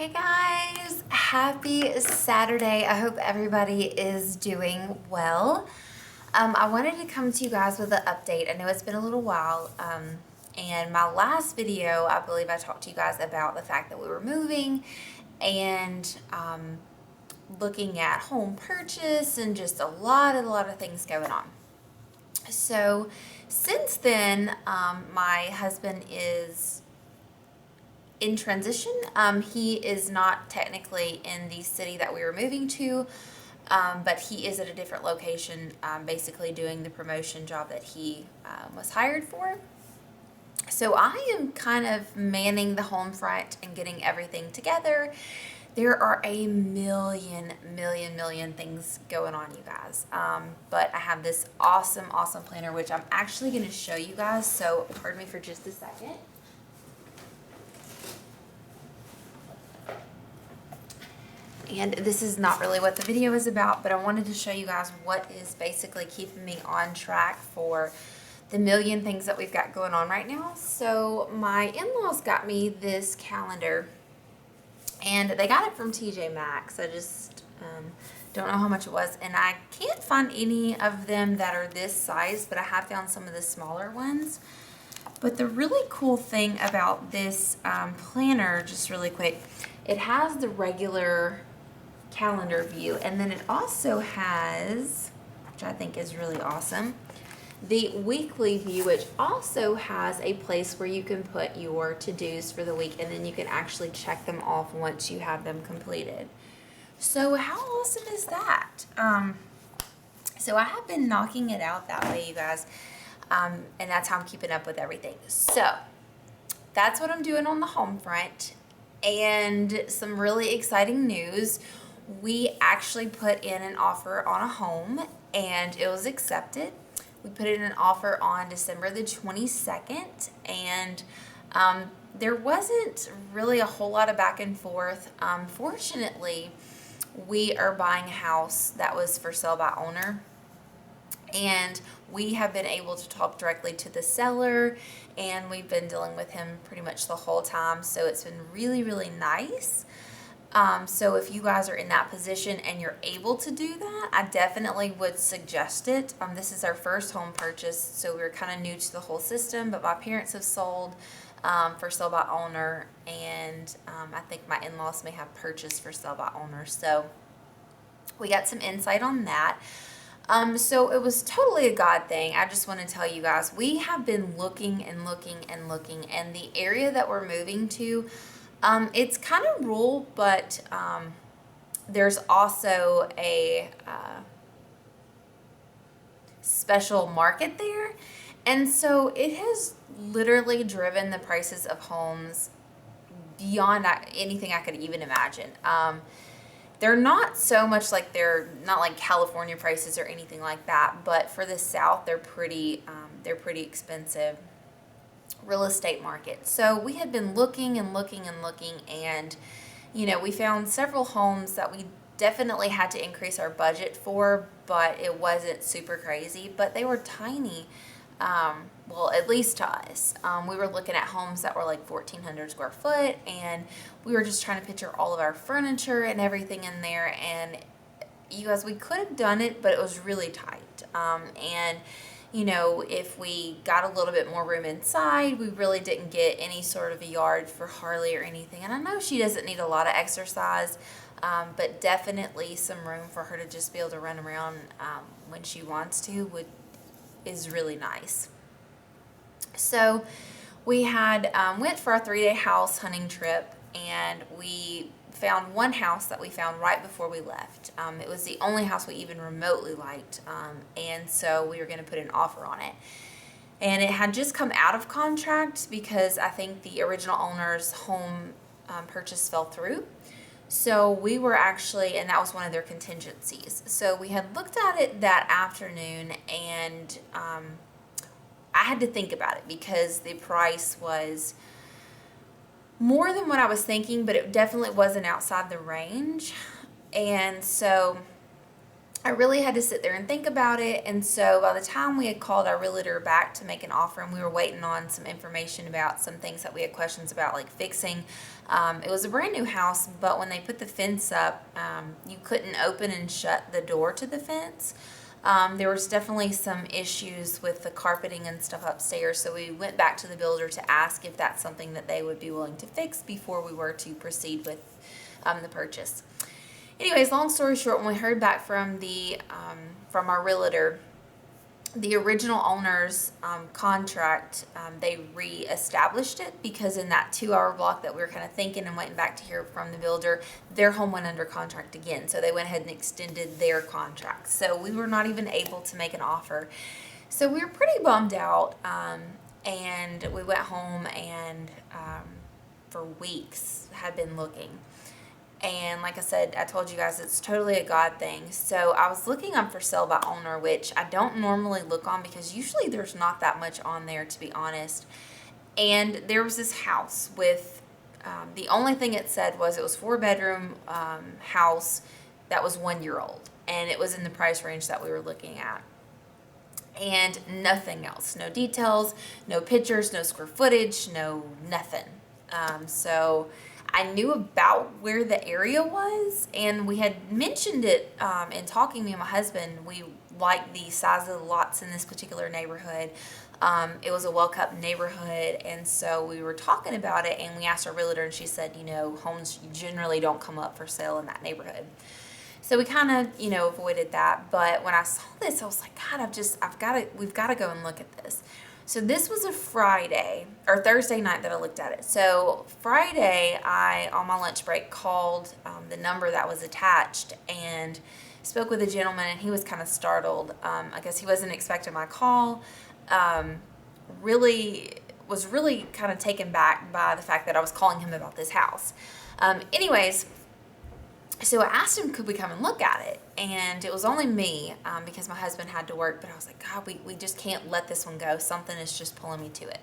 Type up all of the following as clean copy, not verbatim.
Hey guys, happy Saturday. I hope everybody is doing well. I wanted to come to you guys with an update. I know it's been a little while, and my last video, I believe I talked to you guys about the fact that we were moving and looking at home purchase and just a lot of things going on. So since then, my husband is in transition. He is not technically in the city that we were moving to, but he is at a different location, basically doing the promotion job that he was hired for. So I am kind of manning the home front and getting everything together. There are a million things going on, you guys. But I have this awesome planner, which I'm actually going to show you guys. So pardon me for just a second. And this is not really what the video is about, but I wanted to show you guys what is basically keeping me on track for the million things that we've got going on right now. So my in-laws got me this calendar, and they got it from TJ Maxx. I just don't know how much it was, and I can't find any of them that are this size, but I have found some of the smaller ones. But the really cool thing about this planner, just really quick, it has the regular calendar view, and then it also has, which I think is really awesome, the weekly view, which also has a place where you can put your to-dos for the week, and then you can actually check them off once you have them completed. So how awesome is that? So I have been knocking it out that way, you guys, and that's how I'm keeping up with everything. So that's what I'm doing on the home front. And some really exciting news. We actually put in an offer on a home, and it was accepted. We put in an offer on December the 22nd, and there wasn't really a whole lot of back and forth. Fortunately, we are buying a house that was for sale by owner, and we have been able to talk directly to the seller, and we've been dealing with him pretty much the whole time, so it's been really nice. So if you guys are in that position and you're able to do that, I definitely would suggest it. This is our first home purchase, so we're kind of new to the whole system, but my parents have sold for sale by owner, and I think my in-laws may have purchased for sale by owner, so we got some insight on that. So it was totally a God thing. I just want to tell you guys, we have been looking, and the area that we're moving to, it's kind of rural, but there's also a special market there. And so it has literally driven the prices of homes beyond anything I could even imagine. They're not so much like, they're not like California prices or anything like that, but for the South, they're pretty expensive real estate market. So we had been looking, and you know, we found several homes that we definitely had to increase our budget for, but it wasn't super crazy, but they were tiny. Well, at least to us. We were looking at homes that were like 1,400 square foot, and we were just trying to picture all of our furniture and everything in there, and you guys, we could have done it, but it was really tight. And you know, if we got a little bit more room inside, we really didn't get any sort of a yard for Harley or anything. And I know she doesn't need a lot of exercise, but definitely some room for her to just be able to run around when she wants to is really nice. So we had went for our 3-day house hunting trip, and we found one house that we found right before we left. It was the only house we even remotely liked, and so we were going to put an offer on it. And it had just come out of contract because I think the original owner's home purchase fell through. So we were actually, and that was one of their contingencies. So we had looked at it that afternoon, and I had to think about it because the price was more than what I was thinking, but it definitely wasn't outside the range. And so I really had to sit there and think about it. And so by the time we had called our realtor back to make an offer, and we were waiting on some information about some things that we had questions about, like fixing, it was a brand new house, but when they put the fence up, you couldn't open and shut the door to the fence. There was definitely some issues with the carpeting and stuff upstairs, so we went back to the builder to ask if that's something that they would be willing to fix before we were to proceed with the purchase. Anyways, long story short, when we heard back from from our realtor, the original owner's contract, they re-established it because in that 2-hour block that we were kind of thinking and waiting back to hear from the builder, their home went under contract again. So they went ahead and extended their contract. So we were not even able to make an offer. So we were pretty bummed out, and we went home and for weeks had been looking. And like I said, I told you guys it's totally a God thing. So I was looking up for sale by owner, which I don't normally look on because usually there's not that much on there, to be honest. And there was this house with, the only thing it said was it was 4-bedroom house that was 1 year old. And it was in the price range that we were looking at. And nothing else. No details, no pictures, no square footage, no nothing. So I knew about where the area was, and we had mentioned it in talking to me and my husband. We liked the size of the lots in this particular neighborhood. It was a well-kept neighborhood, and so we were talking about it, and we asked our realtor, and she said, homes generally don't come up for sale in that neighborhood. So we kind of, avoided that. But when I saw this, I was like, God, we've got to go and look at this. So this was a Friday or Thursday night that I looked at it. So Friday, I, on my lunch break, called the number that was attached and spoke with a gentleman, and he was kind of startled. I guess he wasn't expecting my call. Was really kind of taken back by the fact that I was calling him about this house. Anyways, so I asked him, could we come and look at it? And it was only me because my husband had to work, but I was like, God, we just can't let this one go. Something is just pulling me to it.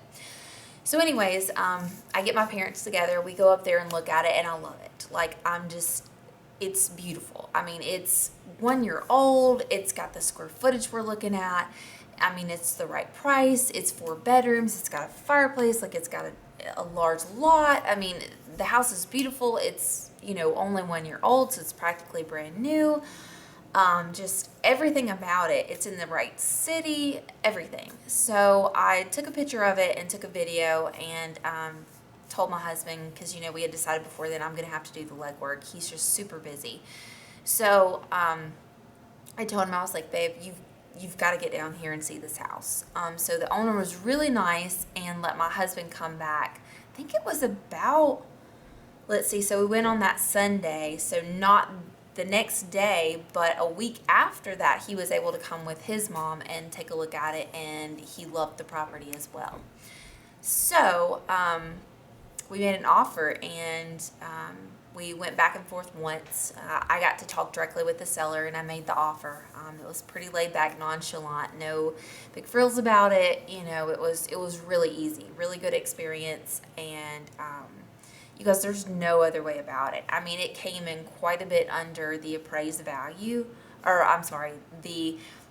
So anyways, I get my parents together. We go up there and look at it, and I love it. It's beautiful. I mean, it's 1 year old. It's got the square footage we're looking at. I mean, it's the right price. It's 4 bedrooms. It's got a fireplace. It's got a large lot. I mean, the house is beautiful. It's, only 1 year old, so it's practically brand new. Just everything about it. It's in the right city, everything. So I took a picture of it and took a video and told my husband, because, we had decided before then I'm going to have to do the legwork. He's just super busy. So I told him, I was like, babe, you've got to get down here and see this house. So the owner was really nice and let my husband come back. I think it was about, let's see, so we went on that Sunday, so not the next day, but a week after that, he was able to come with his mom and take a look at it, and he loved the property as well. So we made an offer, and we went back and forth once. I got to talk directly with the seller, and I made the offer. It was pretty laid back, nonchalant, no big frills about it. It was really easy, really good experience, and you guys, there's no other way about it. I mean, it came in quite a bit under the appraised value, or I'm sorry,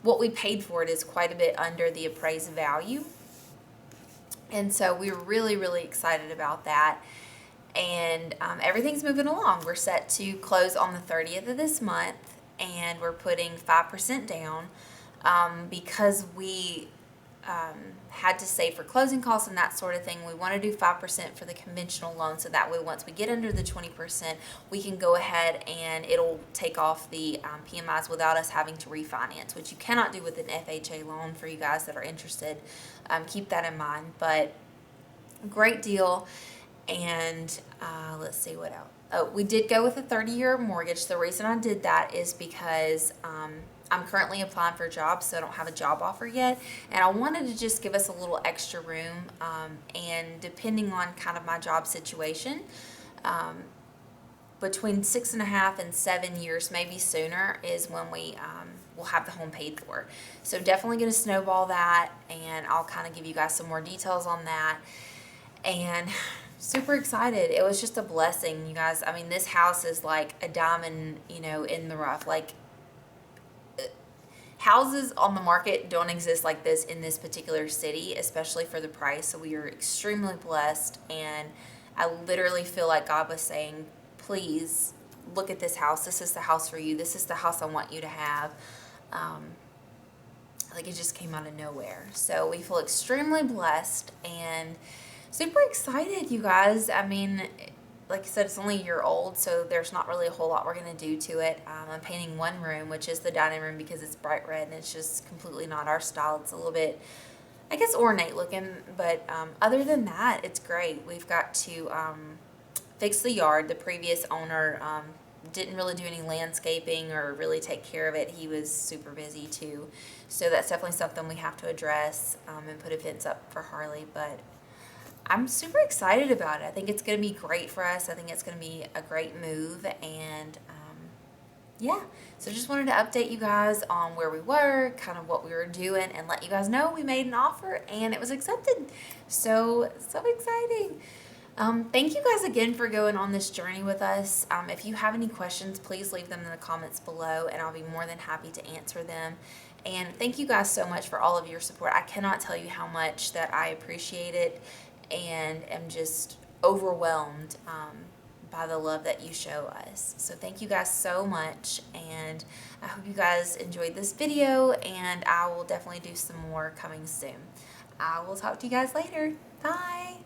what we paid for it is quite a bit under the appraised value. And so we were really, really excited about that. And everything's moving along. We're set to close on the 30th of this month, and we're putting 5% down because we had to save for closing costs and that sort of thing. We want to do 5% for the conventional loan, so that way once we get under the 20%, we can go ahead and it'll take off the PMIs without us having to refinance, which you cannot do with an FHA loan. For you guys that are interested, keep that in mind. But great deal. And let's see what else. Oh, we did go with a 30-year mortgage. The reason I did that is because I'm currently applying for jobs, so I don't have a job offer yet. And I wanted to just give us a little extra room. And depending on kind of my job situation, between 6.5 and 7 years, maybe sooner, is when we will have the home paid for. So definitely going to snowball that, and I'll kind of give you guys some more details on that. And super excited. It was just a blessing, you guys. I mean, this house is like a diamond, in the rough. Like, houses on the market don't exist like this in this particular city, especially for the price. So we are extremely blessed, and I literally feel like God was saying, please look at this house. This is the house for you. This is the house I want you to have. Like, it just came out of nowhere. So we feel extremely blessed and super excited, you guys. I mean, like I said, it's only a year old, so there's not really a whole lot we're going to do to it. I'm painting one room, which is the dining room, because it's bright red and it's just completely not our style. It's a little bit, I guess, ornate looking, but other than that, it's great. We've got to fix the yard. The previous owner didn't really do any landscaping or really take care of it. He was super busy too. So that's definitely something we have to address and put a fence up for Harley. But I'm super excited about it. I think it's going to be great for us. I think it's going to be a great move. And yeah, so just wanted to update you guys on where we were, kind of what we were doing, and let you guys know we made an offer and it was accepted. So exciting. Thank you guys again for going on this journey with us. If you have any questions, please leave them in the comments below, and I'll be more than happy to answer them. And thank you guys so much for all of your support. I cannot tell you how much that I appreciate it and am just overwhelmed by the love that you show us. So thank you guys so much, and I hope you guys enjoyed this video, and I will definitely do some more coming soon. I will talk to you guys later. Bye.